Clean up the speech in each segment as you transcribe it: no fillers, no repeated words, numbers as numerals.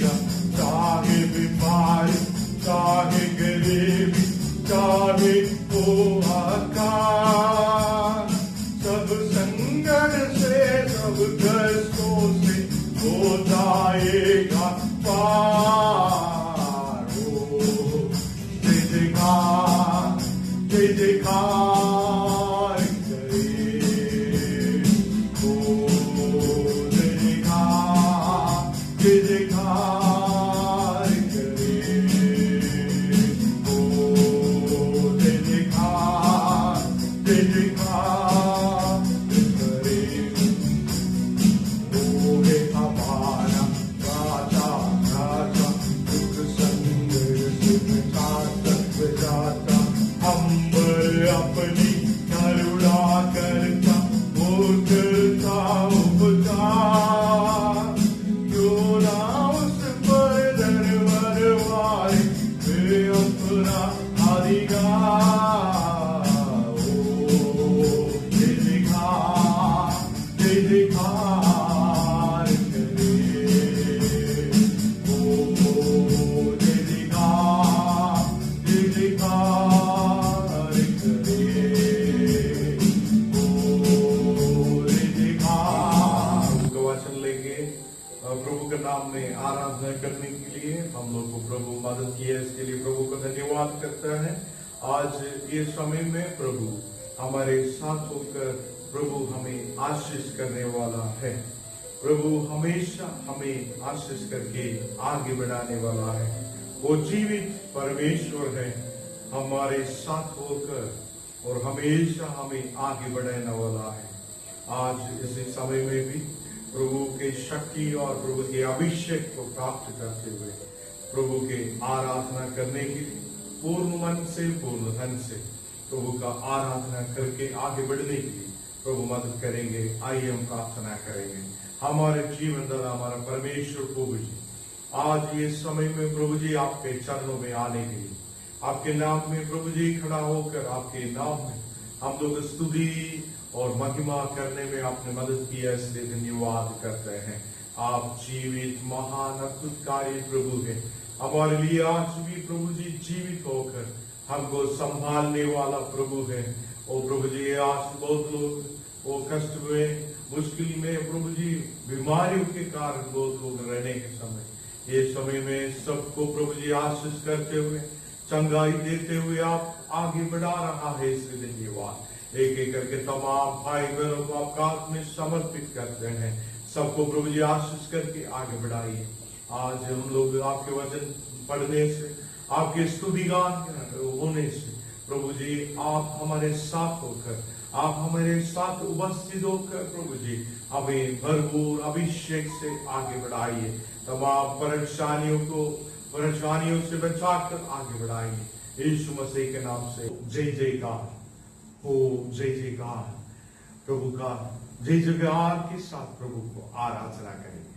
देगा। चाहे बीमारी, चाहे गरीबी, चाहे हो आकार, सब संकट से, सब कष्टों से हो जाएगा पार। ओ जय जयकार, जय जयकार करे। ओ जय जयकार, जय जयकार करे। ओ जय जयकार, जय जयकार करे। वो है हमारा राजा, राजा दुख संकट से बचाता, बचाता। हम पर अपनी करुणा करता, वो करता उपकार। क्यों ना उस पर दरबारे वे अपना अधिकार। ओ जय जयकार, जय जयकार करे। ओ जय जयकार, जय जयकार करे। ओ जय जयकार। का वचन लेंगे प्रभु के नाम में आराधना करने के लिए। हम लोग को प्रभु मदद की है, इसके लिए प्रभु को धन्यवाद करते हैं। आज ये समय में प्रभु हमारे साथ होकर प्रभु हमें आशीष करने वाला है। प्रभु हमेशा हमें आशीष करके आगे बढ़ाने वाला है। वो जीवित परमेश्वर है, हमारे साथ होकर और हमेशा हमें आगे बढ़ाने वाला है। आज इसी समय में भी प्रभु के शक्ति और प्रभु के अभिषेक को प्राप्त करते हुए प्रभु के आराधना करने के लिए पूर्ण मन से, पूर्ण धन से प्रभु का आराधना करके आगे बढ़ने के लिए प्रभु मदद करेंगे। आइए हम प्रार्थना करेंगे। हमारे जीवन दाता हमारा परमेश्वर प्रभु जी, आज ये समय में प्रभु जी आपके चरणों में आने के लिए, आपके नाम में प्रभु जी खड़ा होकर आपके नाम में हम लोग स्तुति और महिमा करने में आपने मदद की है, इसलिए धन्यवाद करते हैं। आप जीवित महान अद्भुतकारी प्रभु हैं। हमारे लिए आज भी प्रभु जी जीवित होकर हमको संभालने वाला प्रभु है। ओ प्रभु जी, आज बहुत लोग वो कष्ट में, मुश्किल में प्रभु जी, बीमारियों के कारण बहुत लोग रहने के समय, ये समय में सबको प्रभु जी आशीष करते हुए, चंगाई देते हुए आप आगे बढ़ा रहा है, इसलिए धन्यवाद। एक एक करके तमाम भाई बहनों को आपका हाथ में समर्पित करते हैं। सबको प्रभु जी आशीष करके आगे बढ़ाइए। आज हम लोग आपके वचन पढ़ने से, आपके स्तुति गान होने से प्रभु जी आप हमारे साथ होकर, आप हमारे साथ उपस्थित होकर प्रभु जी हमें भरपूर अभिषेक से आगे बढ़ाइए। तमाम परेशानियों से बचाकर आगे बढ़ाइए। यीशु मसीह के नाम से जय जयकार। ओ जय जयकार। प्रभु का जय जयकार के साथ प्रभु को आराधना करेंगे।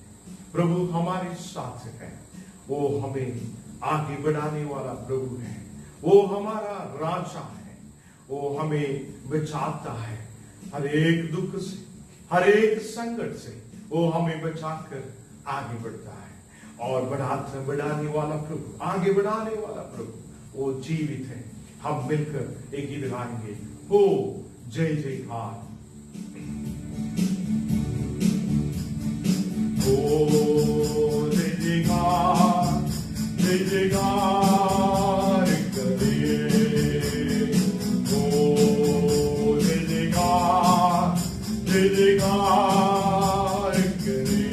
प्रभु हमारे साथ है, वो हमें आगे बढ़ाने वाला प्रभु है। वो हमारा राजा है, वो हमें बचाता है हर एक दुख से, हर एक संकट से। वो हमें बचाकर आगे बढ़ता है और बढ़ाने वाला प्रभु, आगे बढ़ाने वाला प्रभु, वो जीवित है। हम मिलकर एक गीत गाएंगे, हो जय जयकार। ओ जय जयकार, जय जयकार करे। ओ जय जयकार, जय जयकार करे।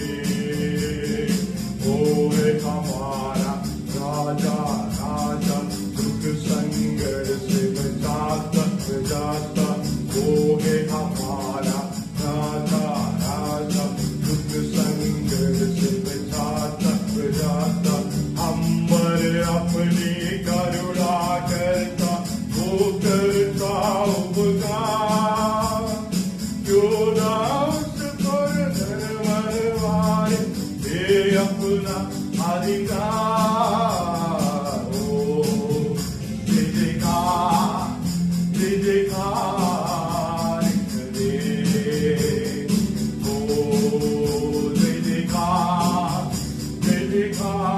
ओ है हमारा राजा, राजा दुख संकट से बचाता, बचाता। ओ है हमारा राजा, राजा दुख संकट से बचाता, बचाता। हम पर अपनी करुणा करता, वो करता उपकार। क्यों ना उस पर धर्मवारे दे अपना अधिकार। ओ जय जयकार, जय जयकार करे। ओ जय जयकार, जय जयकार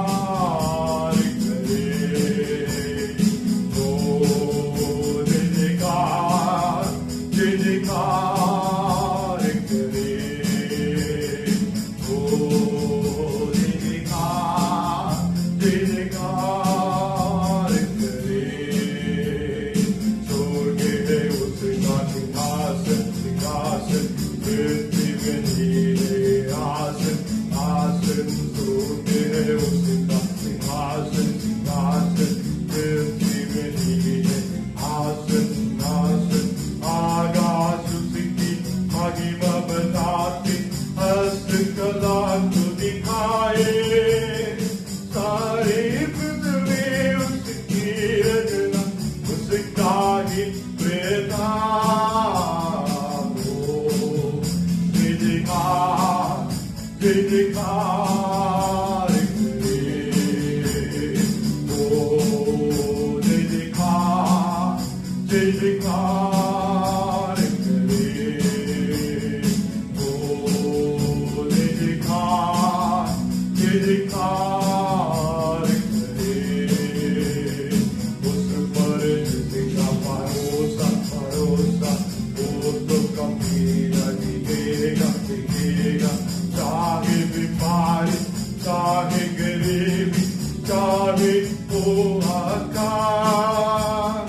आकाश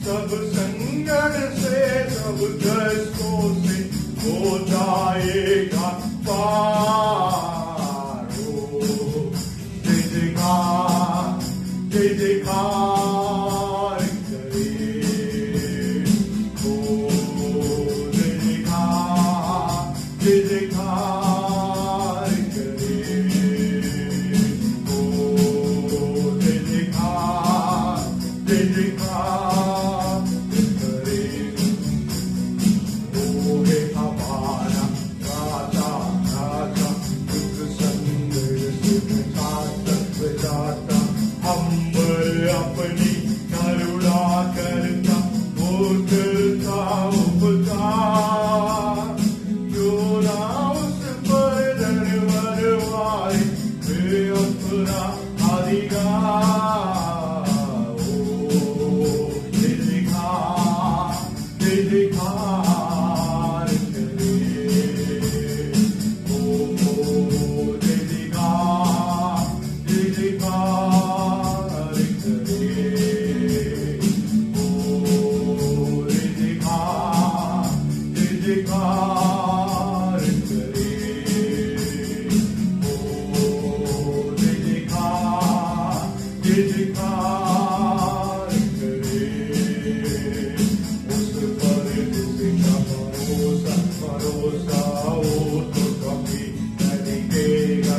सब संकट से सब कष्टों से हो जाएगा पार। ओ जय जयकार करे, ओ जय जयकार करे, ओ जय जयकार करे। ओ हे हमारा राजा राजा दुख संकट सुख शांत जाता, हम पर अपनी करुणा करता वो करता उपकार। क्यों ना उस पर धर्मरवाए वे अपना अधिकार। ओ जय जयकार करे, ओ जय जयकार करे, ओ जय जयकार करे, ओ जय जयकार करे। उस पर जिसका भरोसा हो तो कभी न डिगेगा।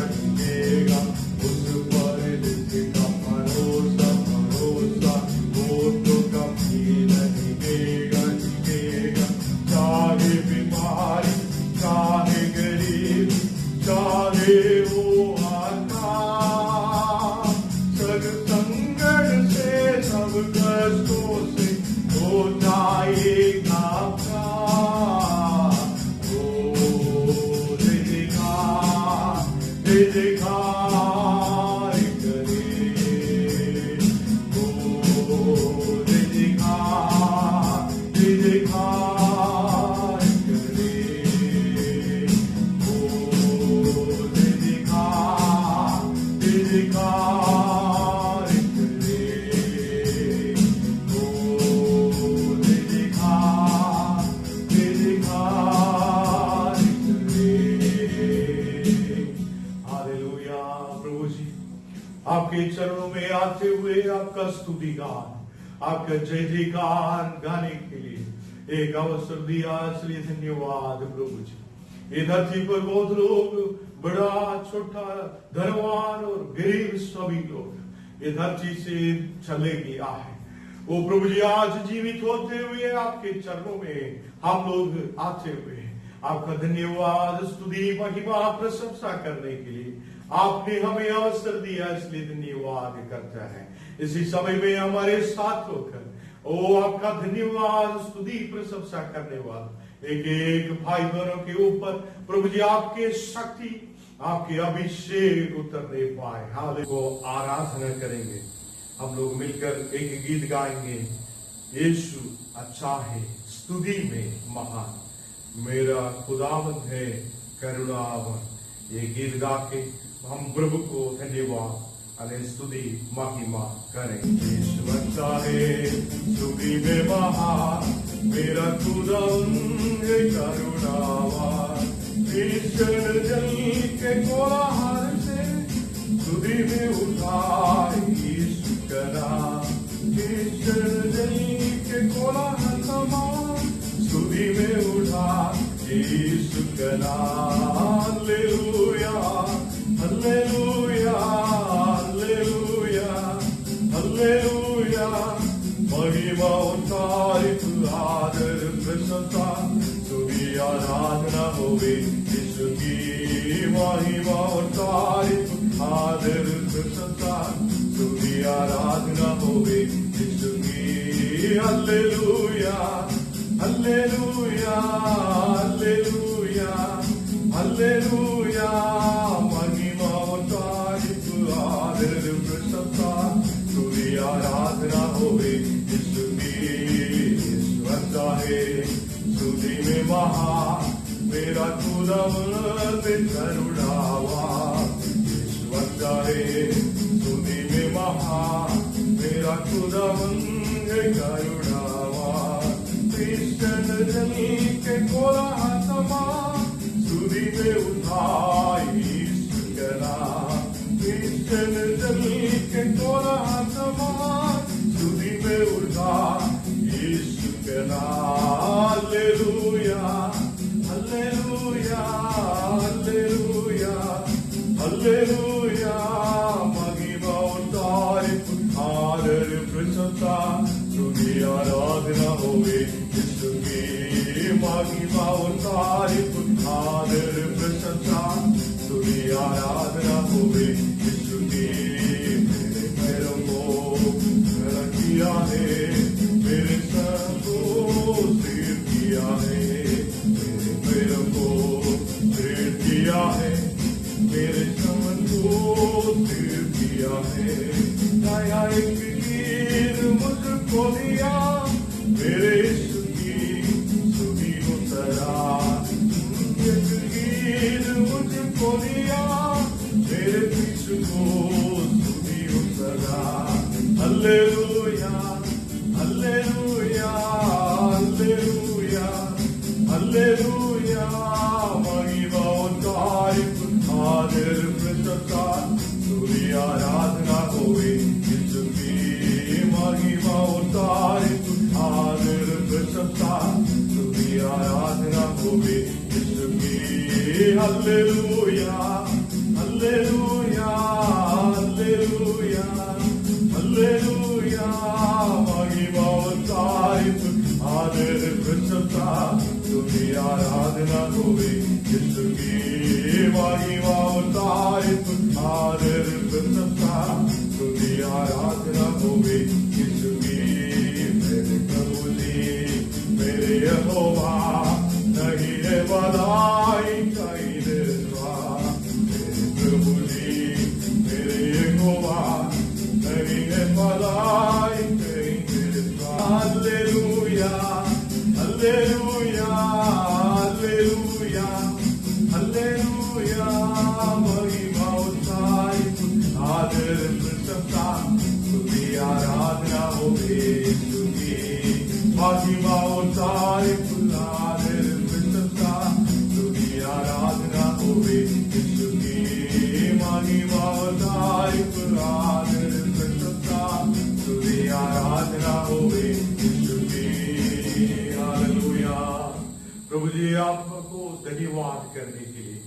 उस पर जिसका भरोसा हो तो कभी न डिगेगा। चाहे बीमारी चाहे गरीबी चाहे वो आकाश, सब संकट से सब कष्टों से हो जाएगा पार। ओ जय जयकार करे, ओ जय जयकार करे, ओ जय जयकार करे, ओ जय जयकार करे। हालेलुया। प्रभु जी आपके चरणों में आते हुए आपका स्तुति गान, आपका जय जयकार गाने के लिए एक अवसर दिया, इसलिए धन्यवाद प्रभु जी। ये धरती पर बहुत लोग, बड़ा छोटा, धनवान और गरीब सभी लोग ये धरती से चले गया है। वो प्रभु जी आज जीवित होते हुए आपके चरणों में हम लोग आते हुए आपका धन्यवाद, स्तुति, महिमा, प्रशंसा करने के लिए आपने हमें अवसर दिया, इसलिए धन्यवाद करता है। इसी समय में हमारे साथ होकर ओ आपका धन्यवाद, स्तुति, प्रशंसा करने वाला एक एक भाई बहनों के ऊपर प्रभु जी आपके शक्ति, आपके अभिषेक उतरने पाए। हालेलुया को आराधना करेंगे। हम लोग मिलकर एक गीत गाएंगे, यीशु अच्छा है, स्तुति में महान, मेरा खुदावंद है करुणावन। ये गीत गा के हम प्रभु को धन्यवाद अने स्तुति महिमा करें। यीशु अच्छा है, स्तुति में महान, मेरा खुदावंद है करुणावन। ईश्वर जल के कोलाहल से स्तुति में उठाए यीशु का नाम। ईश्वर जल के कोलाहल समान स्तुति में उठा यीशु का नाम। Hallelujah, hallelujah, hallelujah, hallelujah. महिमा उतारित आदर प्रशंसा स्तुति आराधना होवे यीशु की। महिमा उतारित आदर प्रशंसा स्तुति आराधना होवे यीशु की। Hallelujah, hallelujah, hallelujah, hallelujah. महिमा उतारित आदर प्रशंसा स्तुति आराधना होवे यीशु की। ईश्वर चाहे स्तुति में महान, मेरा खुदावंद करुणावान। ईश्वर चाहे स्तुति में महान, अद्भुतमंग करुणावान कृष्ण जल के कोलाहलमा स्तुति में उठाई यीशु का नाम कृष्ण जल के कोलाहलमा स्तुति में उठाई यीशु का नाम हालेलुया हालेलुया हालेलुया हालेलुया महिमा तारीफ आदर प्रशंसा स्तुति आराधना होवे यीशु की महिमा तारीफ आदर प्रशंसा स्तुति आराधना होवे यीशु की मेरे पैरों को खड़ा किया है मेरे सर को स्थिर किया है मेरे पैरों को स्थिर किया है मेरे समन को स्थिर किया है नया एक गीत मुझको दिया मेरे यीशु की स्तुति उतरा एक गीत मुझको दिया मेरे यीशु को स्तुति उतरा हालेलुया हालेलुया हालेलुया हालेलुया महिमा तारीफ आदर प्रशंसा स्तुति आराधना होवे यीशु की महिमा तारीफ आदर प्रशंसा स्तुति आराधना होवे यीशु की हालेलुया हालेलुया हालेलुया हालेलुया महिमा तारीफ आदर प्रशंसा स्तुति आराधना होवे यीशु की महिमा तारीफ आदर प्रशंसा स्तुति आराधना होवे यीशु की मेरे प्रभु जी मेरे यहोवा नहीं है बड़ाई कहीं देवा मेरे प्रभु जी मेरे यहोवा नहीं है बड़ाई कहीं देवा हालेलुया हालेलुया हालेलुया हालेलुया महिमा तारीफ आदर प्रशंसा स्तुति आराधना होवे यीशु की महिमा तारीफ आदर प्रशंसा स्तुति आराधना होवे यीशु की महिमा तारीफ आदर प्रशंसा स्तुति आराधना होवे यीशु की हालेलुया प्रभु जी आपको धन्यवाद करने के लिए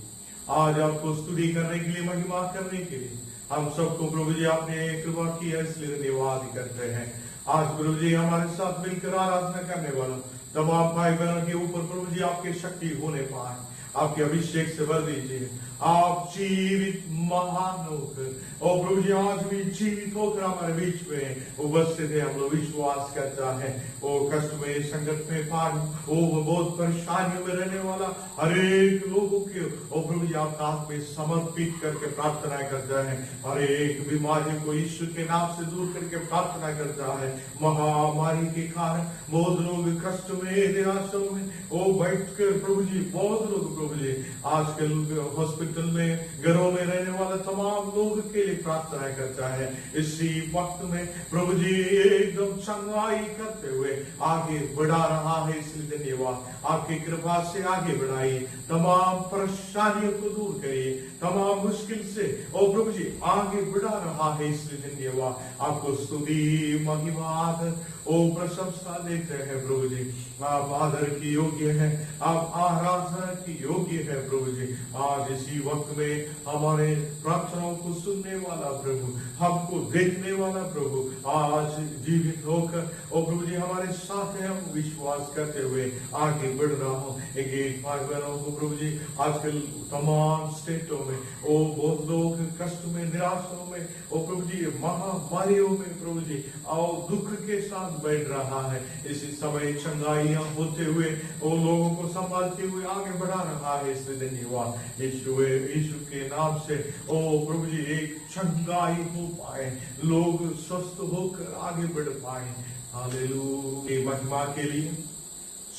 आज आपको स्तुति करने के लिए महिमा करने के लिए हम सबको प्रभु जी आपने कृपा की है इसलिए धन्यवाद करते हैं आज प्रभु जी हमारे साथ मिलकर आराधना करने वाला तमाम भाई बहनों के ऊपर प्रभु जी आपकी शक्ति होने पाए आपके अभिषेक से भर दीजिए आप जीवित महान होकर और प्रभु जी आज भी जीवित होकर हमारे बीच में उपस्थित है हम लोग विश्वास करता है वो कष्ट में संकट में पार वो बहुत परेशानियों में रहने वाला हर एक लोगों के और प्रभु जी आपका हाथ में समर्पित करके प्रार्थना करता है हर एक बीमारी को यीशु के नाम से दूर करके प्रार्थना करता है महामारी के कारण बहुत लोग कष्ट में निराशा में वो बैठ कर प्रभु जी बहुत लोग प्रभु जी आजकल हॉस्पिटल में घरों में रहने वाले तमाम लोगों के लिए प्रार्थना करता है इसी वक्त में प्रभु जी एकदम चंगाई करते हुए आगे बढ़ा रहा है इसलिए धन्यवाद आपकी कृपा से आगे बढ़ाइए तमाम परेशानियों को दूर करिए तमाम मुश्किल से और प्रभु जी आगे बढ़ा रहा है इसलिए धन्यवाद आपको स्तुति महिमा आदर ओ प्रशंसा देते हैं प्रभु जी आप आदर की योग्य है आप आराधना की योग्य है प्रभु जी आज इसी वक्त में हमारे प्रार्थनाओं को सुनने वाला प्रभु हमको देखने वाला प्रभु आज जीवित होकर और प्रभु जी हमारे साथ है हम विश्वास करते हुए आगे बढ़ रहा हूँ एक भाई बहनों को प्रभु जी आजकल तमाम स्टेटों में ओ बहुत लोग कष्ट में निराशों में और प्रभु जी महामारियों में प्रभु जी और दुख के साथ बैठ रहा है इसी समय चंगाइयां होते हुए वो लोगों को संभालते हुए आगे बढ़ा रहा है इसलिए धन्यवाद यीशु के नाम से ओ प्रभु जी एक चंगाई हो पाए लोग स्वस्थ होकर आगे बढ़ पाए हालेलुया महिमा के लिए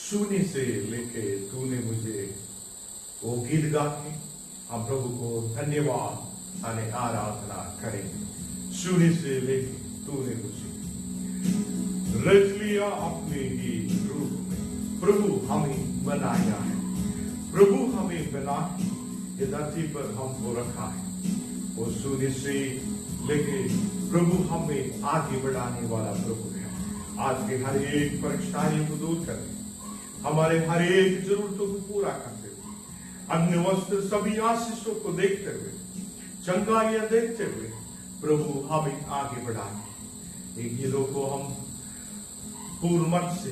शून्य से लेके तूने मुझे वो गीत गा के हम प्रभु को धन्यवाद आराधना करेंगे शून्य से लेके तूने मुझे रच लिया अपने ही रूप में। प्रभु हमें बनाया है, प्रभु हमें बना ये धरती पर हमको रखा है। वो सूर्य से लेके प्रभु हमें आगे बढ़ाने वाला प्रभु है। आज के हर एक परेशानियों को दूर करते, हमारे हर एक जरूरतों को पूरा करते हुए, अन्न वस्त्र सभी आशीषों को देखते हुए, चंगाइयां देखते हुए प्रभु हमें आगे बढ़ाए। एक गीतों को हम पूर्ण मन से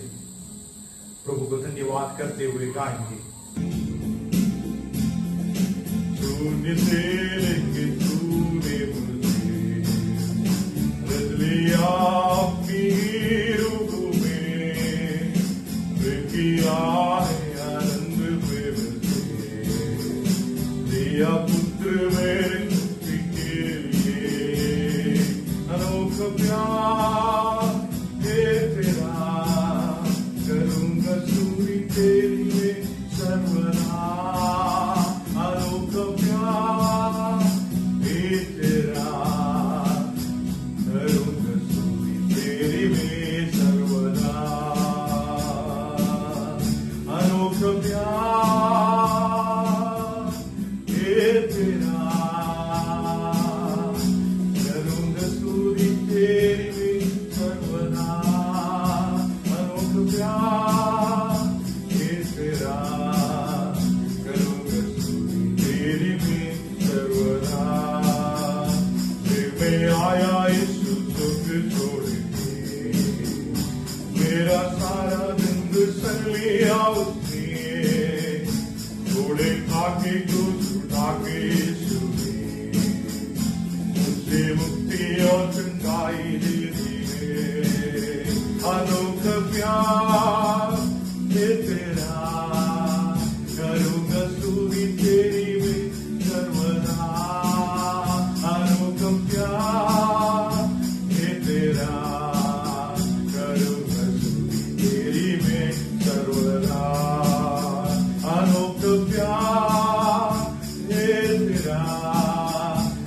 प्रभु को धन्यवाद करते हुए गाएंगे। शून्य से लेके तूने मुझे रच लिया अपनी रूह में, किया है आनंद प्रेम से, दिया पुत्र मेरे मुक्ति के लिए। अनोखा प्यार है तेरा, करूंगा स्तुति तेरी में सर्वदा। अनोखा प्यार है तेरा, करूंगा स्तुति तेरी में सर्वदा। अनोखा प्यार है तेरा, करूंगा स्तुति तेरी में सर्वदा। अनोखा प्यार है तेरा, करूंगा स्तुति तेरी में सर्वदा। मैं आया यीशु सुख छोड़ के, मेरा सारा दिन सन लिया उसने, थोड़े खाके कुछ उठा के यीशु ने मुझे मुक्ति और चंगाई दे दी है। अनोखा प्यार है तेरा, करूंगा स्तुति तेरी में सर्वदा। अनोखा प्यार है तेरा, करूंगा स्तुति तेरी में सर्वदा। अनोखा प्यार है तेरा,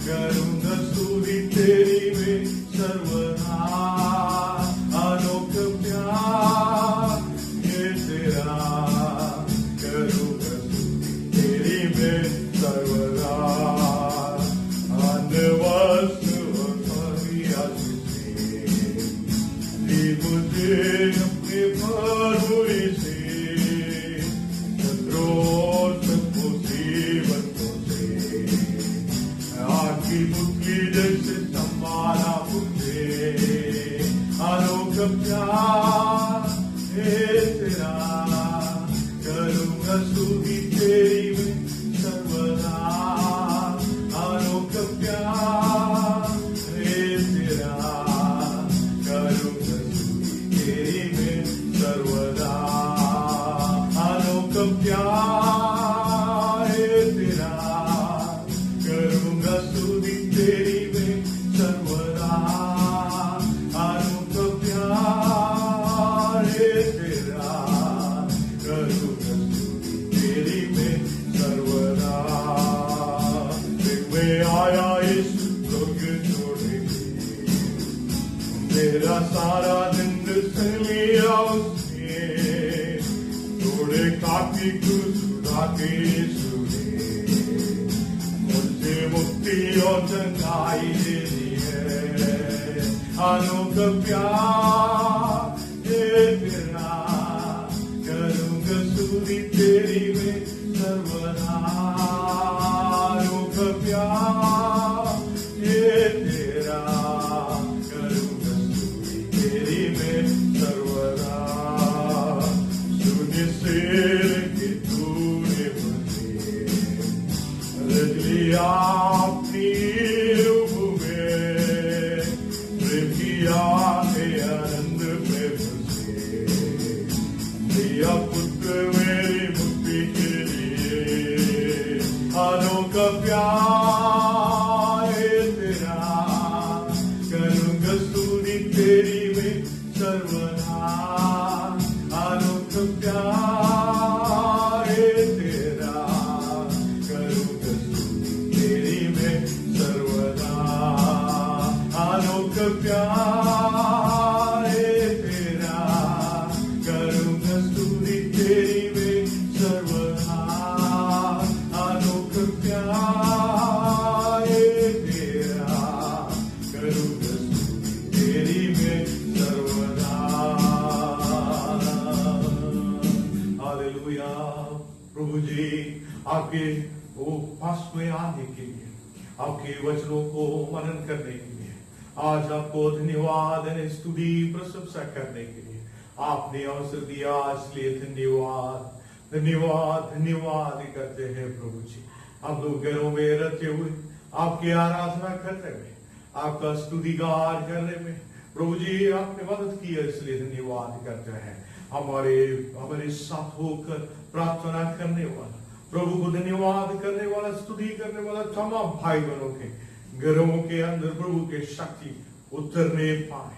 करूंगा स्तुति तेरी में सर्वदा। अनोखा प्यार है तेरा, करूंगा स्तुति तेरी में सर्वदा। अन्न वस्त्र और सभी आशीषें दी मुझे अपने भरपूरी से, शत्रुओं और सब मुसीबतों से आखी मुक्ति जैसे संभाला मुझे। अनोखा प्यार है तेरा, करूंगा स्तुति तेरी में सर्वदा। अनोखा प्यार है तेरा, करूंगा स्तुति तेरी में सर्वदा। अनोखा प्यार है तेरा, करूंगा स्तुति तेरी में सर्वदा। अनोखा प्यार है तेरा, करूंगा स्तुति तेरी में सर्वदा। मैं आया यीशु स्वर्ग छोड़ के, मेरा सारा दिन सन लिया उसने, थोड़े काफी कुछ उठा के यीशु ने मुझे मुक्ति और चंगाई दे दी है। अनोखा प्यार है तेरा, करूंगा स्तुति तेरी में सर्वदा। अनोखा प्यार है तेरा, करूंगा स्तुति तेरी में सर्वदा। शून्य से लेके तूने मुझे रच लिया अपनी रूह में, प्रेम किया है आनंद प्रेम से, दिया पुत्र मेरी मुक्ति के लिए। अनोखा प्यार है तेरा, करूंगा स्तुति तेरी में सर्वदा। अनोखा प्यार है तेरा, करूंगा स्तुति तेरी में सर्वदा। अनोखा प्यार है तेरा, युग स्तुति तेरी में सर्वदा। हालेलुया। प्रभु जी आपके वो पास में आने के लिए, आपके वचनों को मनन करने के लिए, आज आपको धन्यवाद स्तुति प्रशंसा करने के लिए आपने अवसर दिया, इसलिए धन्यवाद धन्यवाद धन्यवाद करते हैं प्रभु जी। हम लोग घरों में रहते हुए आपकी आराधना करने में, आपका स्तुति गान करने में प्रभु जी आपने मदद की है, इसलिए धन्यवाद करते हैं। हमारे साथ होकर प्रार्थना करने वाला, प्रभु को धन्यवाद करने वाला, स्तुति करने वाला तमाम भाई बहनों के घरों के अंदर प्रभु के शक्ति उतरने पाए,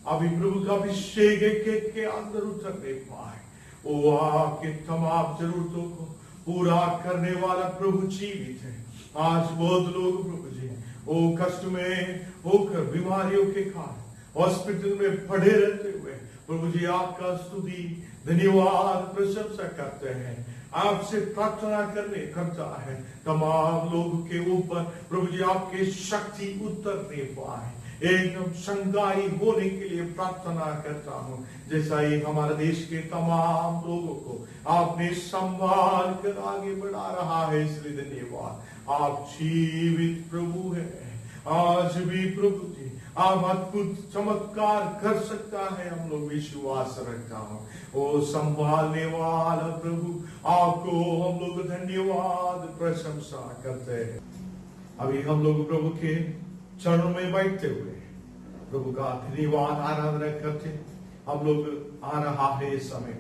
अभी प्रभु का अभिषेक एक के अंदर उतरने पाए। वो आपके तमाम जरूरतों को पूरा करने वाला प्रभु जीवित है। आज बहुत लोग प्रभु जी वो कष्ट में होकर बीमारियों के कारण हॉस्पिटल में पड़े रहते हुए प्रभु जी आपका स्तुति धन्यवाद प्रशंसा करते हैं, आपसे प्रार्थना करता है तमाम लोगों के ऊपर प्रभु जी आपके शक्ति उतरने पाए। एकदम संगाई होने के लिए प्रार्थना करता हूँ, जैसा ही हमारे देश के तमाम लोगों को आपने संभाल कर आगे बढ़ा रहा है, इसलिए धन्यवाद। आप जीवित प्रभु है, आज भी प्रभु जी आप अद्भुत चमत्कार कर सकता है, हम लोग विश्वास रखता हूँ। वो संभालने वाला प्रभु आपको हम लोग धन्यवाद प्रशंसा करते हैं। अभी हम लोग प्रभु के चरणों में बैठते हुए प्रभु का धन्यवाद आराधना करते, हम लोग आ रहा है इस समय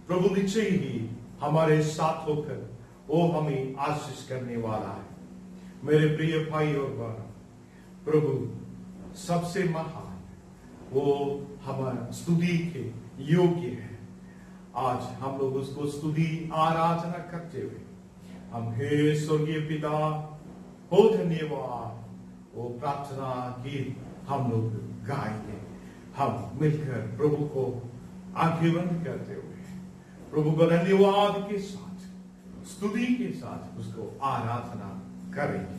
प्रभु निश्चय ही हमारे साथ होकर वो हमें आशीष करने वाला है। मेरे प्रिय भाई और बहन, प्रभु सबसे महान, वो हमारा स्तुति के योग्य है। आज हम लोग उसको स्तुति आराधना करते हुए हम हे स्वर्गीय पिता हो धन्यवाद वो प्रार्थना गीत हम लोग गाएंगे। हम मिलकर प्रभु को आंखें बंद करते हुए प्रभु को धन्यवाद के साथ स्तुति के साथ उसको आराधना करेंगे।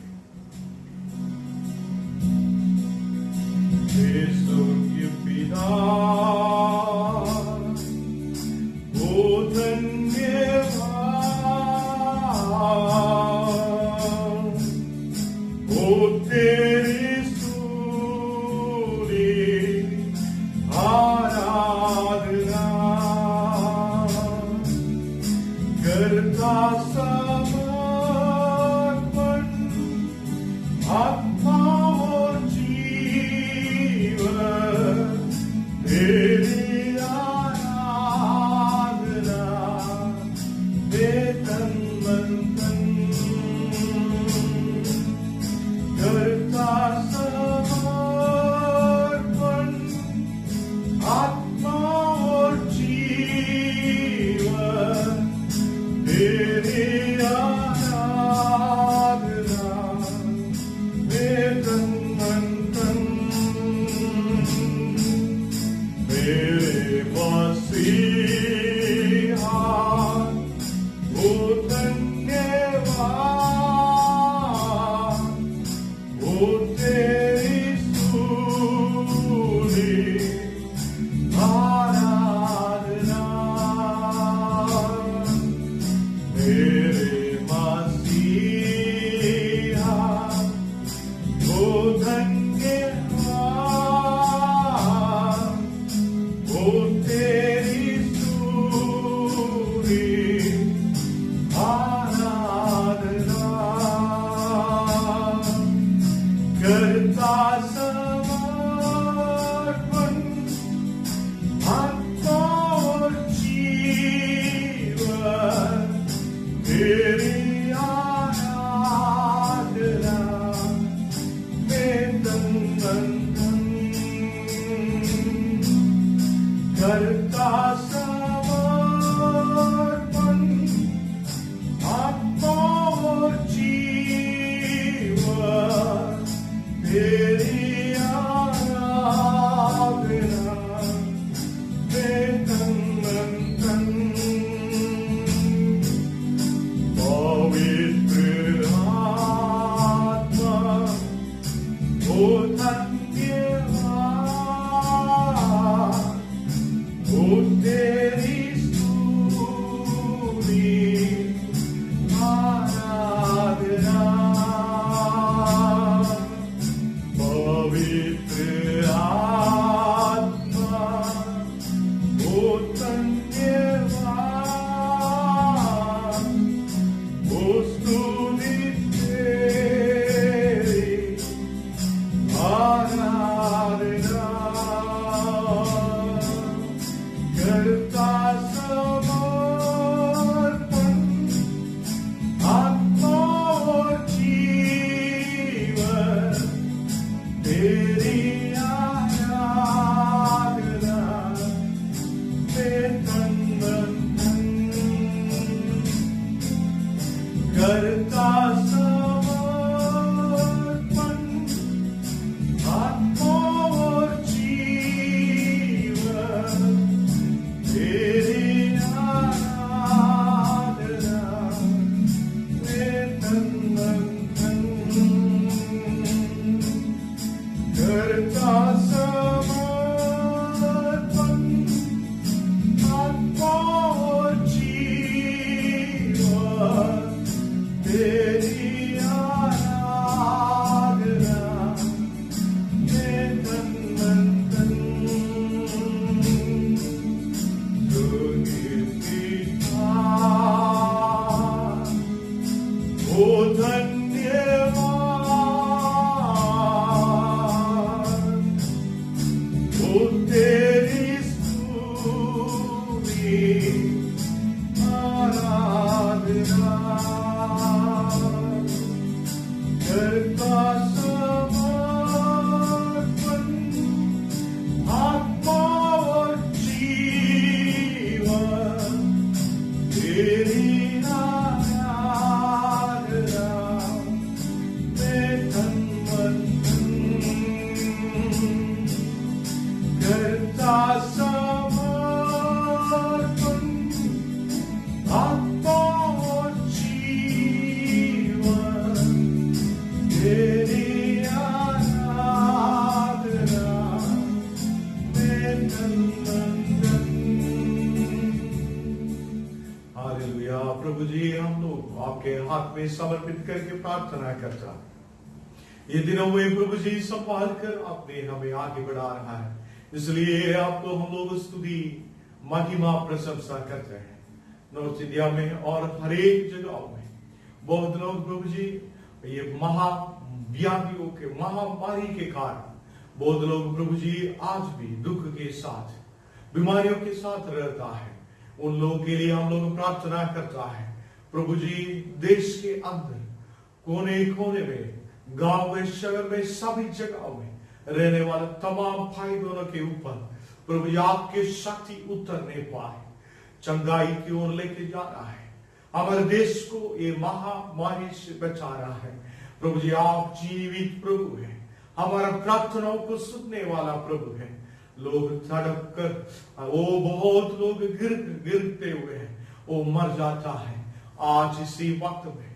स्वर्गीय पिता ओ धन्यवाद ओ तेरी स्तुति आराधना करता समर्पण आत्मा और जीवन तेरी आराधना वेतन बंधन करता समर्पण आत्मा और जीवन तेरी आराधना वेतन बंधन मेरे मसीहा ओ धन्यवाद ओ तेरी स्तुति आराधना मेरे मसीहा ओ धन्यवाद ओ तेरी स्तुति आराधना करता समर्पण आत्मा और जीवन तेरी आराधना वेतन बंधन करता समर्पण आत्मा और जीवन तेरी आराधना वेतन बंधन पवित्र आत्मा ओ धन्यवाद पवित्र आत्मा वो धन्यवाद वो स्तुति तेरी आराधना करता समर्पण आत्मा और जीवन तेरी आराधना में तन मन धन करता समर्पण आत्मा और जीवन तेरी आराधना में तन मन धन करता समर्पण आत्मा और जीवन तेरी आराधना में तन मन धन ओ धन्यवाद ओ तेरी स्तुति आराधना करता समर्पण आत्मा और जीवन तेरी आराधना में तन मन धन करता समर्पण आत्मा और जीवन तेरी आराधना में तन मन धन। हालेलुया। प्रभु जी, हम लोग आपके हाथ में समर्पित करके प्रार्थना करता है। ये दिनों में प्रभु जी संभाल कर आपने हमें आगे बढ़ा रहा है, इसलिए आपको हम लोग स्तुति महिमा प्रशंसा करते हैं। नॉर्थ इंडिया में और हर एक जगहों में बहुत लोग प्रभु जी ये महाव्याधियों के महामारी के कारण बहुत लोग प्रभु जी आज भी दुख के साथ बीमारियों के साथ रहता है। उन लोगों के लिए हम लोग प्रार्थना करता है। प्रभु जी, देश के अंदर कोने कोने में, गांव में, शहर में, सभी जगहों में रहने वाले तमाम भाई बहनों के ऊपर प्रभु जी आपके शक्ति उतरने पाए, चंगाई की ओर लेके जा रहा है। हमारे देश को ये महामारी से बचा रहा है। प्रभु जी, आप जीवित प्रभु हैं, हमारा प्रार्थनाओं को सुनने वाला प्रभु है। लोग तड़प कर वो बहुत लोग गिरते हुए हैं, वो मर जाता है। आज इसी वक्त में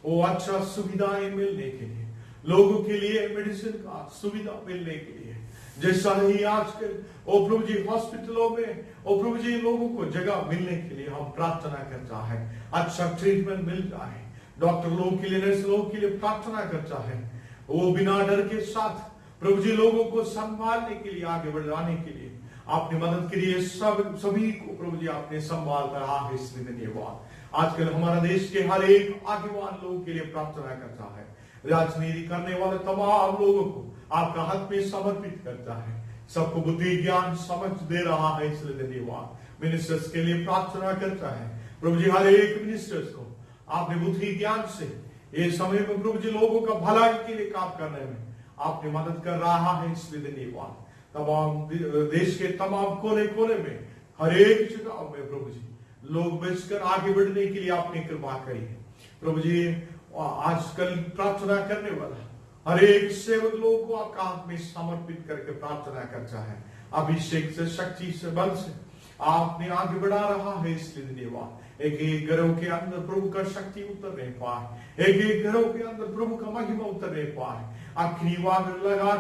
वो अच्छा सुविधाएं मिलने के लिए, लोगों के लिए मेडिसिन का सुविधा मिलने के लिए, जैसा ही आजकल ओ प्रभु जी हॉस्पिटलों में ओ प्रभु जी लोगों को जगह मिलने के लिए हम प्रार्थना करता है। अच्छा ट्रीटमेंट मिल जाए, डॉक्टर लोगों के लिए, नर्स लोगों के लिए प्रार्थना करता है। वो बिना डर के साथ प्रभु जी लोगों को संभालने के लिए, आगे बढ़ाने के लिए, आपने मदद के लिए सभी को प्रभु जी आपने संभाल रहा है, इसलिए धन्यवाद। आजकल हमारा देश के हर एक आगेवान लोगों के लिए प्रार्थना करता है। राजनीति करने वाले तमाम लोगों को आपका हाथ में समर्पित करता है। सबको बुद्धि ज्ञान समझ दे रहा है, इसलिए धन्यवाद। मिनिस्टर्स के लिए प्रार्थना करता है प्रभु जी, हर एक मिनिस्टर्स को आपने बुद्धि ज्ञान से ये समय में प्रभु जी लोगों का भलाई के लिए काम करने में आपने मदद कर रहा है, इसलिए धन्यवाद। तमाम देश के तमाम कोने कोने में, हर एक जगह में प्रभु जी लोग बचकर आगे बढ़ने के लिए आपने कृपा करी है। प्रभु जी, आजकल प्रार्थना करने वाला हर एक सेवक लोगों को आपका हाथ में समर्पित करके प्रार्थना करता है। अभिषेक से, शक्ति से, बल से आपने आगे बढ़ा रहा है, इसलिए धन्यवाद। एक एक घरों के अंदर प्रभु का शक्ति उतरने पाए, एक एक घरों के अंदर प्रभु का महिमा उतरने पाए। आपकी वाग लगा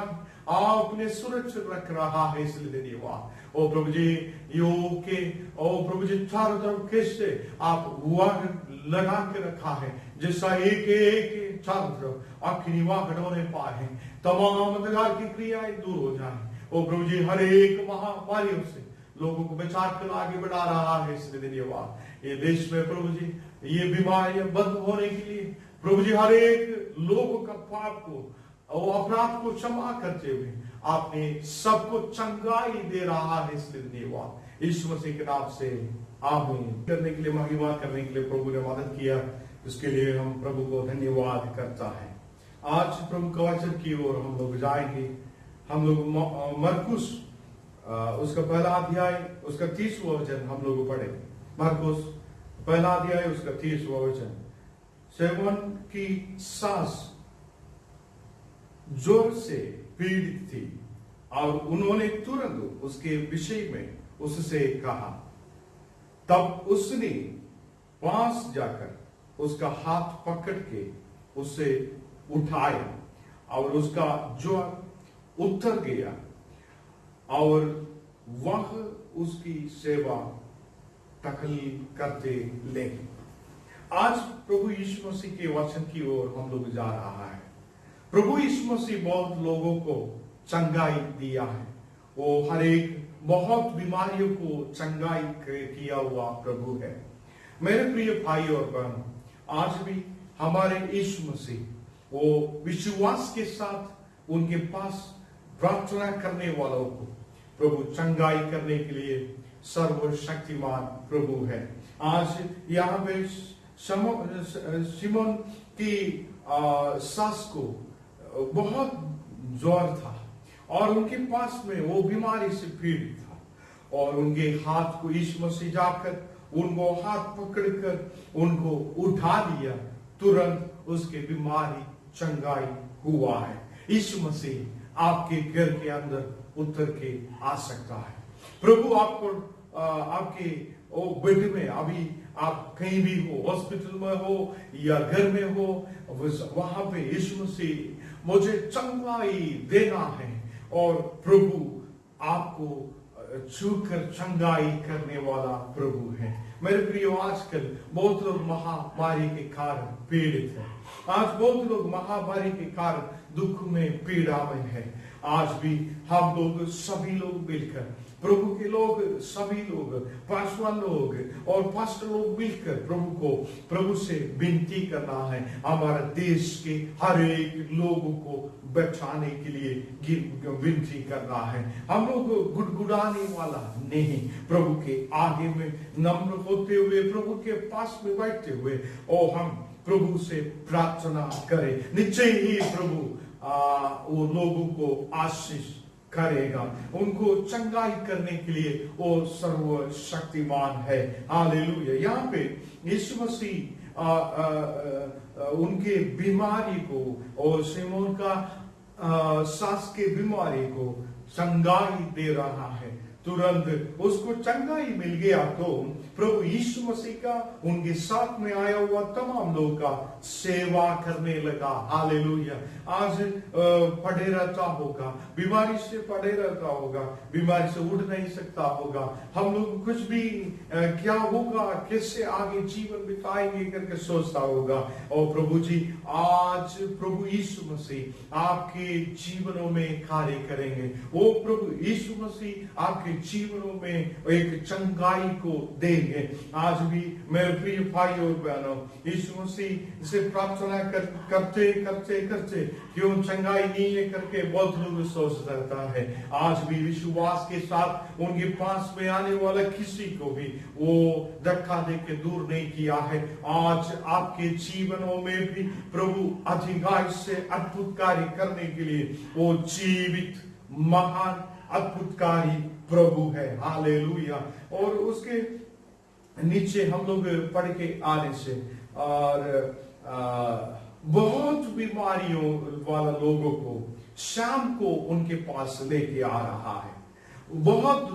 आपने सुरक्षित रख रहा है, इसलिए धन्यवाद। ओ प्रभु जी, योग के ओ प्रभु जी चारों तरफ कैसे आप वाग लगा के रखा है, जैसा एक एक चारों तरफ आपकी निवाह होने पाए हैं, तमाम अंधकार की क्रियाएं दूर हो जाए। ओ प्रभु जी, हर एक महामारियों से लोगों को बचा कर आगे बढ़ा रहा है इसलिए धन्यवाद। ये देश में प्रभु जी ये बीमारियां बंद होने के लिए प्रभु जी हर एक लोगों का पाप को और अपराध को क्षमा करते हुए आपने सबको चंगाई दे रहा है इसलिए धन्यवाद। यीशु मसीह के नाम से आमीन। करने के लिए, महिमा करने के लिए प्रभु ने मदद किया, इसके लिए हम प्रभु को धन्यवाद करता है। आज प्रभु का वचन की ओर हम लोग जाएंगे। हम लोग मरकुस उसका पहला अध्याय उसका 30वां वचन हम लोग पढ़ेंगे। मरकुस पहला अध्याय उसका 30वां वचन। शमौन की सास जोर से पीड़ित थी और उन्होंने तुरंत उसके विषय में उससे कहा। तब उसने पास जाकर उसका हाथ पकड़ के उसे उठाया और उसका ज्वर उतर गया और वह उसकी सेवा टकल करते लगे। आज प्रभु यीशु मसीह के वचन की ओर हम लोग जा रहा है। प्रभु यीशु मसीह बहुत लोगों को चंगाई दिया है। वो हर एक बहुत बीमारियों को चंगाई किया हुआ प्रभु है। मेरे प्रिय भाई और बहनों, आज भी हमारे यीशु मसीह वो विश्वास के साथ उनके पास प्रार्थना करने वालों को प्रभु चंगाई करने के लिए सर्वशक्तिमान प्रभु है। आज यहाँ पे शिमोन की सास को बहुत ज्वर था और उनके पास में वो बीमारी से पीड़ित था और उनके हाथ को यीशु मसीह जाकर उनको हाथ पकड़कर उनको उठा दिया, तुरंत उसके बीमारी चंगाई हुआ है। यीशु मसीह आपके घर के अंदर उतर के आ सकता है। प्रभु आपको आपके बेड में, अभी आप कहीं भी हो, हॉस्पिटल में हो या घर में हो, वहां पे यीशु मसीह मुझे चंगाई देना है और प्रभु आपको छूकर चंगाई करने वाला प्रभु है। मेरे प्रियो, आजकल बहुत लोग महामारी के कारण पीड़ित हैं। आज बहुत लोग महामारी के कारण दुख में, पीड़ा में है। आज भी हम लोग सभी लोग मिलकर, प्रभु के लोग, सभी लोग, पासवान लोग और पास्टर लोग मिलकर प्रभु से विनती करना है हमारे देश के हर एक लोगों को बचाने के लिए विनती करना है। हम लोग गुड़गुड़ाने वाला नहीं, प्रभु के आगे में नम्र होते हुए, प्रभु के पास में बैठते हुए और हम प्रभु से प्रार्थना करें। निश्चय ही प्रभु वो लोगों को आशीष करेगा। उनको चंगाई करने के लिए वो सर्वशक्तिमान है। हालेलुया। यहाँ पे यीशु मसीह उनके बीमारी को और शिमोन का सास के बीमारी को चंगाई दे रहा है। तुरंत उसको चंगाई मिल गया तो प्रभु यीशु मसीह का उनके साथ में आया हुआ तमाम लोगों का सेवा करने लगा। हालेलुया। आज पड़े रहता होगा, बीमारी से पड़े रहता होगा, बीमारी से उठ नहीं सकता होगा, हम लोग कुछ भी क्या होगा, कैसे आगे जीवन बिताएंगे करके सोचता होगा। और प्रभु जी, आज प्रभु यीशु मसीह आपके जीवनों में कार्य करेंगे। वो प्रभु यीशु मसीह आपके जीवनों में एक चंगाई को देंगे। आज भी मेरे प्रिय भाई और बहनों, यीशु मसीह से प्रार्थना करते करते करते क्यों चंगाई नहीं है करके बहुत लोग सोच रहता है। आज भी विश्वास के साथ उनके पास में आने वाला किसी को भी वो धक्का दे के दूर नहीं किया है। आज आपके जीवनों में भी प्रभु अधिकार से अद्भुत कार्य करने के लिए वो जीवित महान अद्भुतकारी प्रभु है। हालेलुया। और उसके नीचे हम लोग पढ़ के आने से और बहुत बीमारियों वाला लोगों को शाम को उनके पास लेके आ रहा है। बहुत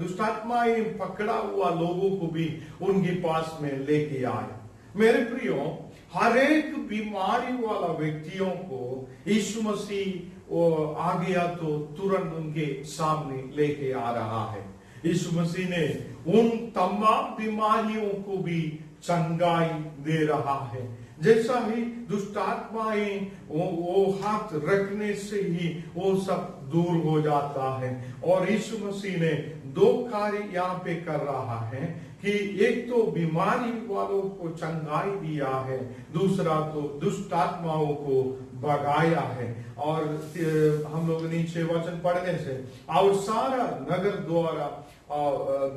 दुष्टात्माएं पकड़ा हुआ लोगों को भी उनके पास में लेके आए। मेरे प्रियो, हर एक बीमारी वाला व्यक्तियों को यीशु मसीह आ गया तो तुरंत उनके सामने लेके आ रहा है। यीशु मसीह ने उन तमाम बीमारियों को भी चंगाई दे रहा है। जैसा ही दुष्ट आत्माएं वो हाथ रखने से ही वो सब दूर हो जाता है। और यीशु मसीह ने दो कार्य यहाँ पे कर रहा है कि एक तो बीमारी वालों को चंगाई दिया है, दूसरा तो दुष्ट आत्माओं को भगाया है। और हम लोग नीचे वचन पढ़ने से, और सारा नगर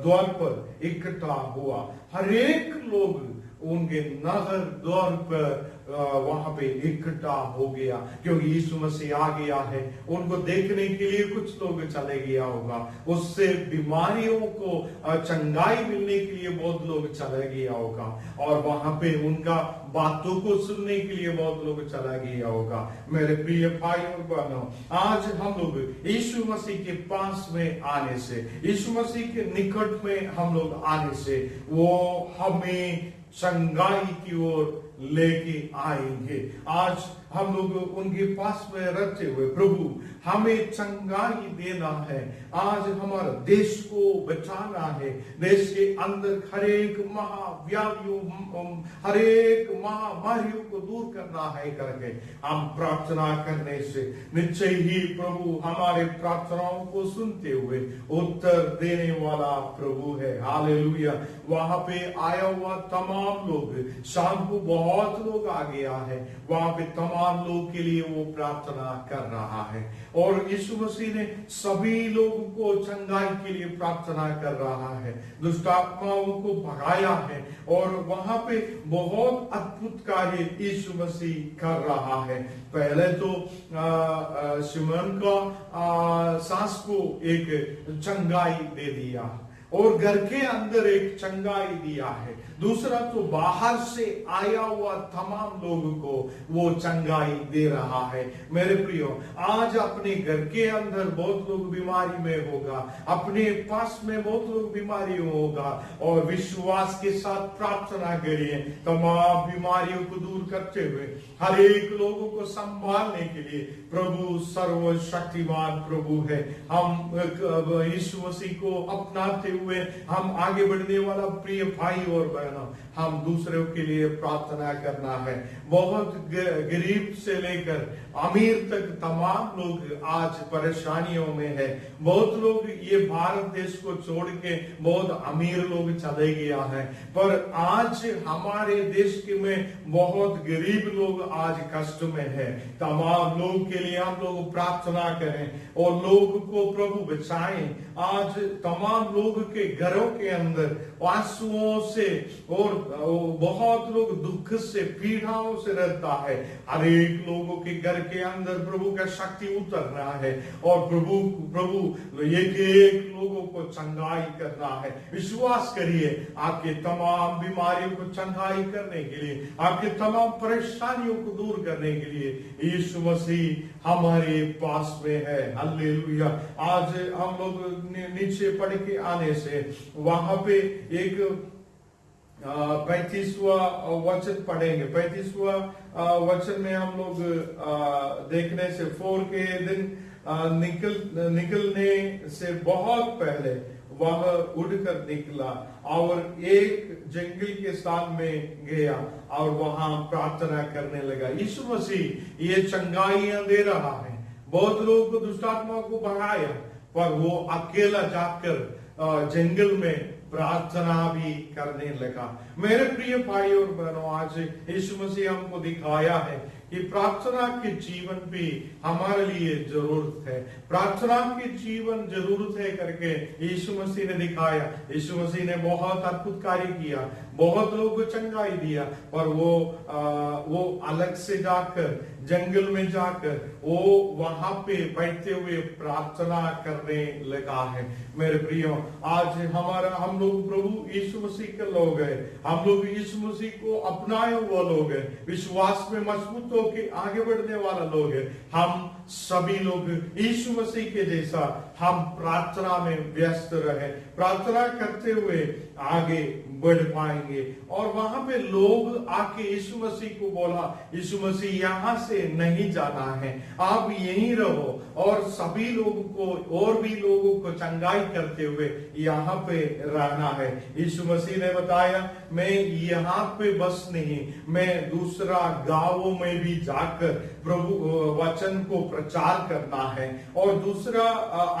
द्वार पर इकट्ठा हुआ, हरेक लोग उनके नगर द्वार पर वहां पे इकट्ठा हो गया, क्योंकि यीशु मसीह आ गया है। उनको देखने के लिए कुछ लोग चले गया होगा, उससे बीमारियों को चंगाई मिलने के लिए बहुत लोग चले गया होगा, और वहां पे उनका बातों को सुनने के लिए बहुत लोग चला गया होगा। मेरे प्रिय भाई और बहनों, आज हम लोग यीशु मसीह के पास में आने से, यीशु मसीह के निकट में हम लोग आने से, वो हमें चंगाई की ओर लेके आएंगे। आज हम लोग उनके पास में रहते हुए, प्रभु हमें चंगाई देना है, आज हमारे देश को बचाना है, देश के अंदर हरेक महाव्याधियों, हरेक महामारियों को दूर करना है करके हम प्रार्थना करने से निश्चय ही प्रभु हमारे प्रार्थनाओं को सुनते हुए उत्तर देने वाला प्रभु है। हालेलुया। वहां पे आया हुआ तमाम लोग, शाम को बहुत लोग आ गया है, वहां पे तमाम लोग के लिए वो प्रार्थना कर रहा है, और यीशु मसीह ने सभी लोगों को चंगाई के लिए प्रार्थना कर रहा है, दुष्ट आत्माओं को भगाया है, और वहां पे बहुत अद्भुत कार्य यीशु मसीह कर रहा है। पहले तो शिमोन का सास को एक चंगाई दे दिया, और घर के अंदर एक चंगाई दिया है। दूसरा तो बाहर से आया हुआ तमाम लोगों को वो चंगाई दे रहा है। मेरे प्रियो, आज अपने घर के अंदर बहुत लोग बीमारी में होगा, अपने पास में बहुत लोग बीमारी होगा, और विश्वास के साथ प्रार्थना करिए, तमाम बीमारियों को दूर करते हुए हर एक लोगों को संभालने के लिए प्रभु सर्वशक्तिमान प्रभु है। हम यीशु मसीह को अपनाते हुए हम आगे बढ़ने वाला प्रिय भाई और बहनों, हम दूसरों के लिए प्रार्थना करना है। बहुत गरीब से लेकर अमीर तक तमाम लोग आज परेशानियों में है। बहुत लोग ये भारत देश को छोड़ के बहुत अमीर लोग चले गया है, पर आज हमारे देश के में बहुत गरीब लोग आज कष्ट में है। तमाम लोग के लिए हम लोग प्रार्थना करें और लोग को प्रभु बचाएं। आज तमाम लोग के घरों के अंदर आंसुओं से और बहुत लोग दुख से, पीड़ाओं से रहता है। हर एक लोगों के घर के अंदर प्रभु का शक्ति उतर रहा है, और प्रभु एक एक लोगों को चंगाई करना है। विश्वास करिए, आपके तमाम बीमारियों को चंगाई करने के लिए, आपके तमाम परेशानियों को दूर करने के लिए यीशु मसीह हमारे पास में है। हालेलुया। आज हम लोग नीचे पढ़ के आने से वहां पे एक 35वां वचन पढ़ेंगे। 35वां वचन में हम लोग देखने से, 4 के दिन निकलने से बहुत पहले वह उड़कर निकला और एक जंगल के स्थान में गया और वहां प्रार्थना करने लगा। यीशु मसीह ये चंगाइयां दे रहा है, बहुत लोगों को दुष्ट आत्माओं को भगाया, पर वो अकेला जाकर जंगल में प्रार्थना भी करने लगा। मेरे प्रिय भाई और बहनों, आज यीशु मसीह हमको दिखाया है कि प्रार्थना के जीवन भी हमारे लिए जरूरत है। प्रार्थना के जीवन जरूरत है करके यीशु मसीह ने दिखाया। यीशु मसीह ने बहुत अद्भुत कार्य किया, बहुत लोगों को चंगाई दिया, पर वो अलग से जाकर जंगल में जाकर वो वहां पे बैठते हुए प्रार्थना करने लगा है। मेरे प्रियो, आज हम लोग प्रभु यीशु मसीह के लोग हैं, हम लोग यीशु मसीह को अपनाए हुए लोग हैं, विश्वास में मजबूत होकर आगे बढ़ने वाला लोग हैं। हम सभी लोग यीशु मसीह के जैसा हम प्रार्थना में व्यस्त रहे, प्रार्थना करते हुए आगे बढ़ पाएंगे। और वहां पे लोग आके यीशु मसीह को बोला, यीशु मसीह यहाँ से नहीं जाना है, आप यहीं रहो, और सभी लोगों को और भी लोगों को चंगाई करते हुए यहाँ पे रहना है। यीशु मसीह ने बताया, मैं यहाँ पे बस नहीं, मैं दूसरा गांवों में भी जाकर प्रभु वचन को प्रचार करना है, और दूसरा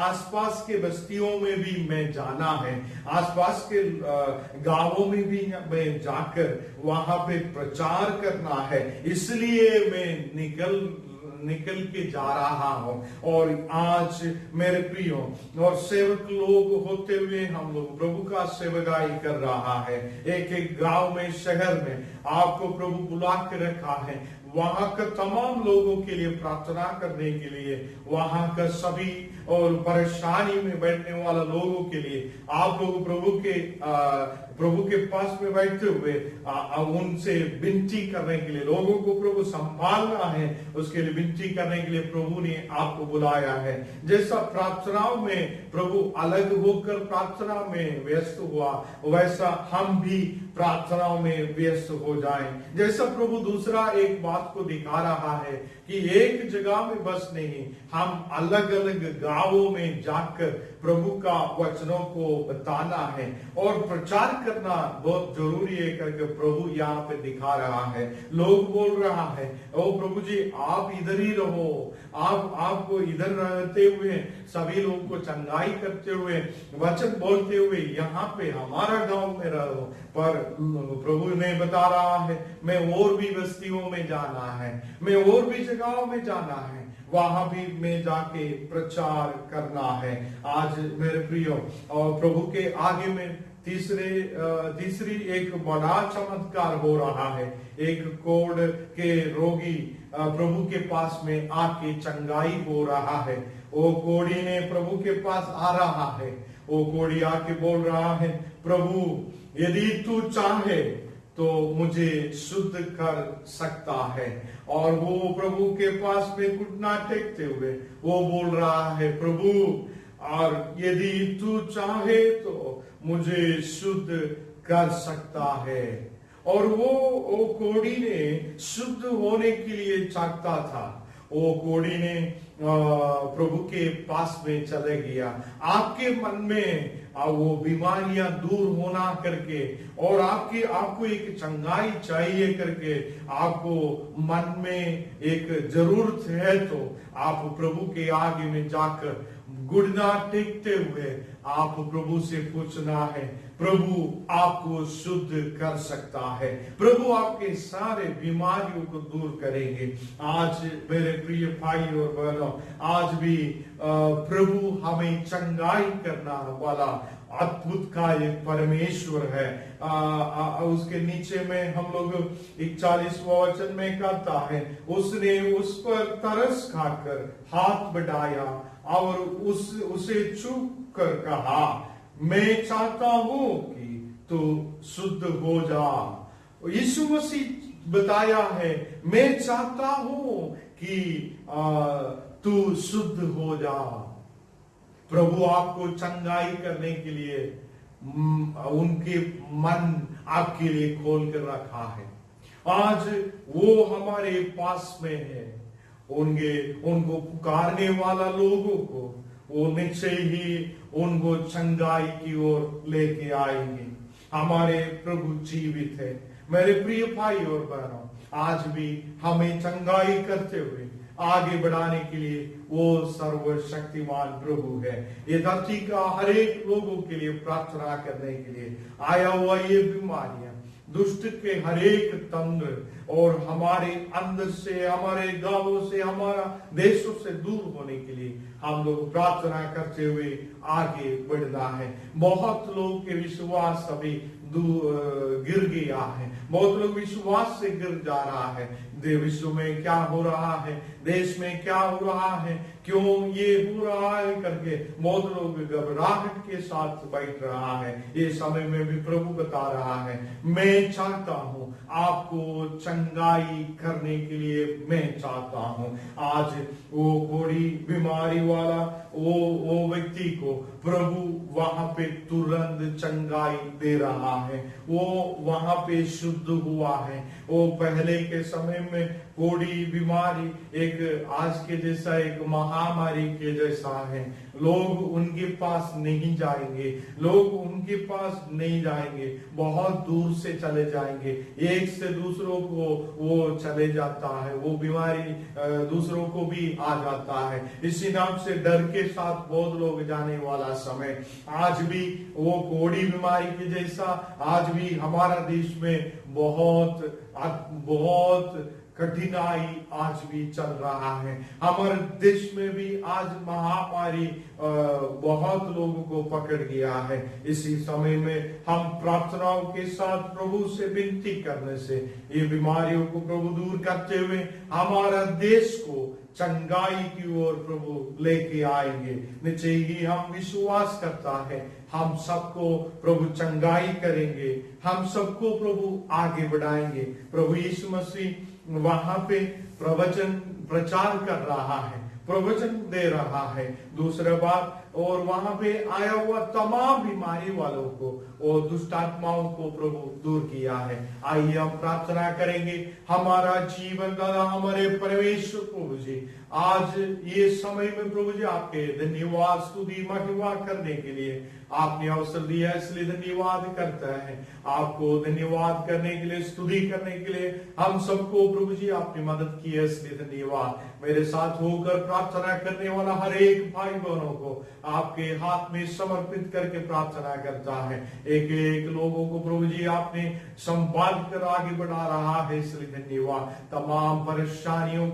आसपास के बस्तियों में भी मैं जाना है, आसपास के गांवों में भी मैं जाकर वहां पे प्रचार करना है। इसलिए मैं निकल के जा रहा हूं। और आज मेरे प्रियो और सेवक लोग होते हुए हम लोग प्रभु का सेवकाई कर रहा है। एक एक गांव में, शहर में आपको प्रभु बुला के रखा है, वहां का तमाम लोगों के लिए प्रार्थना करने के लिए, वहां का सभी और परेशानी में बैठने वाला लोगों के लिए आप लोग प्रभु के पास में बैठते हुए उनसे विनती करने के लिए, लोगों को प्रभु संभालना है, उसके लिए विनती करने के लिए प्रभु ने आपको बुलाया है। जैसा प्रार्थनाओं में प्रभु अलग होकर प्रार्थना में व्यस्त हुआ, वैसा हम भी प्रार्थनाओं में व्यस्त हो जाएं। जैसा प्रभु दूसरा एक बात को दिखा रहा है कि एक जगह में बस नहीं, हम अलग अलग गांवों में जाकर प्रभु का वचनों को बताना है और प्रचार करना बहुत जरूरी है करके प्रभु यहाँ पे दिखा रहा है। लोग बोल रहा है, ओ प्रभु जी आप इधर ही रहो, आपको इधर रहते हुए सभी लोगों को चंगाई करते हुए वचन बोलते हुए यहाँ पे हमारा गांव में रहो। पर प्रभु ने बता रहा है, मैं और भी बस्तियों में जाना है, मैं और भी जगहों में जाना है, वहां भी मैं जाके प्रचार करना है। आज मेरे प्रियो और प्रभु के आगे में तीसरी एक बड़ा चमत्कार हो रहा है। एक कोढ़ के रोगी प्रभु के पास में आके चंगाई हो रहा है। वो कोढ़ी ने प्रभु के पास आ रहा है, वो कोढ़ी आके बोल रहा है, प्रभु यदि तू चाहे तो मुझे शुद्ध कर सकता है। और वो प्रभु के पास में घुटना टेकते हुए वो बोल रहा है, प्रभु और यदि तू चाहे तो मुझे शुद्ध कर सकता है। और वो कोढ़ी ने शुद्ध होने के लिए चाहता था। वो कोढ़ी ने प्रभु के पास में चले गया। आपके मन में वो बीमारियां दूर होना करके और आपको एक चंगाई चाहिए करके आपको मन में एक जरूरत है, तो आप प्रभु के आगे में जाकर घुटना टेकते हुए आप प्रभु से पूछना है, प्रभु आपको शुद्ध कर सकता है, प्रभु आपके सारे बीमारियों को दूर करेंगे। आज मेरे प्रिय भाई और बहनों, आज भी प्रभु हमें चंगाई करना वाला अद्भुत का एक परमेश्वर है। उसके नीचे में हम लोग 41वां वचन में कहता है, उसने उस पर तरस खाकर हाथ बढ़ाया और उसे छू कर कहा, मैं चाहता हूं कि तू शुद्ध हो जा। यीशु मसीह बताया है, मैं चाहता हूं कि तू शुद्ध हो जा। प्रभु आपको चंगाई करने के लिए उनके मन आपके लिए खोल कर रखा है। आज वो हमारे पास में है। उनको पुकारने वाला लोगों को वो निश्चय ही उनको चंगाई की ओर लेके आएंगे। हमारे प्रभु जीवित है। मेरे प्रिय भाई और बहनों, आज भी हमें चंगाई करते हुए आगे बढ़ाने के लिए वो सर्वशक्तिमान प्रभु है। ये धरती का हर एक लोगों के लिए प्रार्थना करने के लिए आया हुआ ये बीमारियां, दुष्ट के हर एक तंत्र और हमारे अंदर से, हमारे गांवों से, हमारा देशों से दूर होने के लिए हम लोग प्रार्थना करते हुए आगे बढ़ना है। बहुत लोगों के विश्वास अभी गिर गया है, बहुत लोग विश्वास से गिर जा रहा है। विश्व में क्या हो रहा है, देश में क्या हो रहा है, क्यों ये हो रहा है करके बहुत लोग घबराहट के साथ बैठ रहा है। ये समय में भी प्रभु बता रहा है, मैं चाहता हूं आपको चंगाई करने के लिए, मैं चाहता हूं। आज वो घोड़ी बीमारी वाला वो व्यक्ति को प्रभु वहां पे तुरंत चंगाई दे रहा है। वो वहां पे शुद्ध हुआ है। वो पहले के समय में घोड़ी बीमारी एक आज के जैसा एक महामारी के जैसा है। लोग उनके पास नहीं जाएंगे, लोग उनके पास नहीं जाएंगे, बहुत दूर से चले जाएंगे। एक से दूसरों को वो चले जाता है, वो बीमारी दूसरों को भी आ जाता है। इसी नाम से डर के साथ बहुत लोग जाने वाला समय आज भी वो घोड़ी बीमारी के जैसा आज भी हमारा देश में बहुत कठिनाई आज भी चल रहा है। हमारे देश में भी आज महामारी बहुत लोगों को पकड़ गया है। इसी समय में हम प्रार्थनाओं के साथ प्रभु से विनती करने से ये बीमारियों को प्रभु दूर करते हुए हमारा देश को चंगाई की ओर प्रभु लेके आएंगे। निश्चय ही हम विश्वास करता है हम सबको प्रभु चंगाई करेंगे, हम सबको प्रभु आगे बढ़ाएंगे। प्रभु यीशु मसीह वहां पे प्रवचन प्रचार कर रहा है, प्रवचन दे रहा है। दूसरा बात, और वहां पे आया हुआ तमाम बीमारी वालों को और दुष्ट आत्माओं को प्रभु दूर किया है। आइए हम प्रार्थना करेंगे। हमारा जीवन दाता हमारे परमेश्वर प्रभु जी, आज ये समय में प्रभु जी आपके धन्यवाद स्तुति महिमा करने के लिए आपने अवसर दिया, इसलिए धन्यवाद करता है। आपको धन्यवाद करने के लिए, स्तुति करने के लिए हम सबको प्रभु जी आपने मदद की है, इसलिए धन्यवाद। मेरे साथ होकर प्रार्थना करने वाला हर एक भाई बहनों को आपके हाथ में समर्पित करके प्रार्थना करता है। एक एक लोगों को प्रभु जी आपने संभाल कर आगे बढ़ा रहा है, इसलिए धन्यवाद। तमाम परेशानियों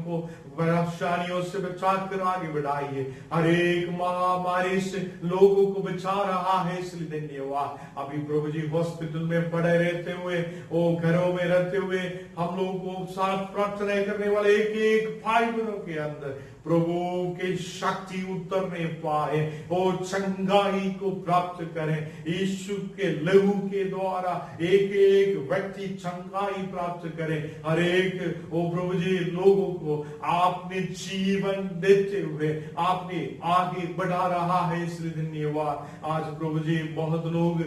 से बचा कर आगे बढ़ाइए। हर एक महामारी से लोगों को बचा रहा है, इसलिए धन्यवाद। अभी प्रभु जी हॉस्पिटल में पड़े रहते हुए, वो घरों में रहते हुए हम लोगों को साथ प्रार्थना करने वाले एक एक भाई बहनों के अंदर प्रभु के शक्ति उतरने पाए, वो चंगाई को प्राप्त करें। यीशु के लहू के द्वारा एक एक व्यक्ति चंगाई प्राप्त करे। हर एक वो प्रभु जी लोगों को आपने जीवन देते हुए आपने आगे बढ़ा रहा है, इसलिए धन्यवाद। आज प्रभु जी बहुत लोग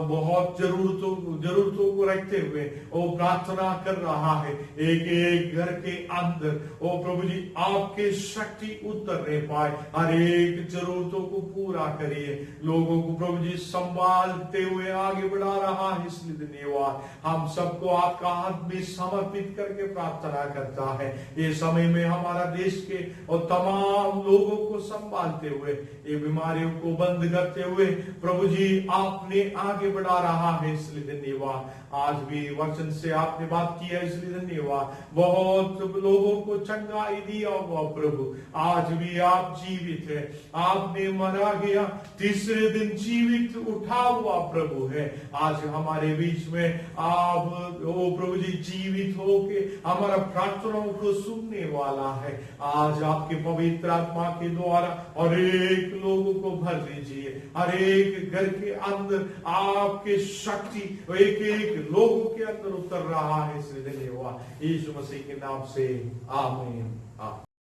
बहुत जरूरतों को रखते हुए वो प्रार्थना कर रहा है। एक एक घर के अंदर वो प्रभु जी आपके शक्ति उतरने पाए, हर एक जरूरतों को पूरा करिए। लोगों को प्रभु जी संभालते हुए आगे बढ़ा रहा है, इसलिए धन्यवाद। हम सबको आपका हाथ में समर्पित करके प्रार्थना करता है। ये समय में हमारा देश के और तमाम लोगों को संभालते हुए, ये बीमारियों को बंद करते हुए प्रभु जी आपने आगे बढ़ा रहा है, इसलिए धन्यवाद। आज भी वचन से आपने बात किया, इसलिए धन्यवाद। बहुत लोगों को चंगाई दिया हुआ प्रभु, आज भी आप जीवित है। आपने मरा गया, तीसरे दिन जीवित उठा हुआ प्रभु है। आज हमारे बीच में आप ओ प्रभु जी जीवित होके हमारा प्रार्थनाओं को सुनने वाला है। आज आपके पवित्र आत्मा के द्वारा हर एक लोगों को भर दीजिए। हर एक घर के अंदर आपके शक्ति एक एक लोगों के अंदर उतर रहा है, इसलिए धन्यवाद। यीशु मसीह के नाम से आमीन।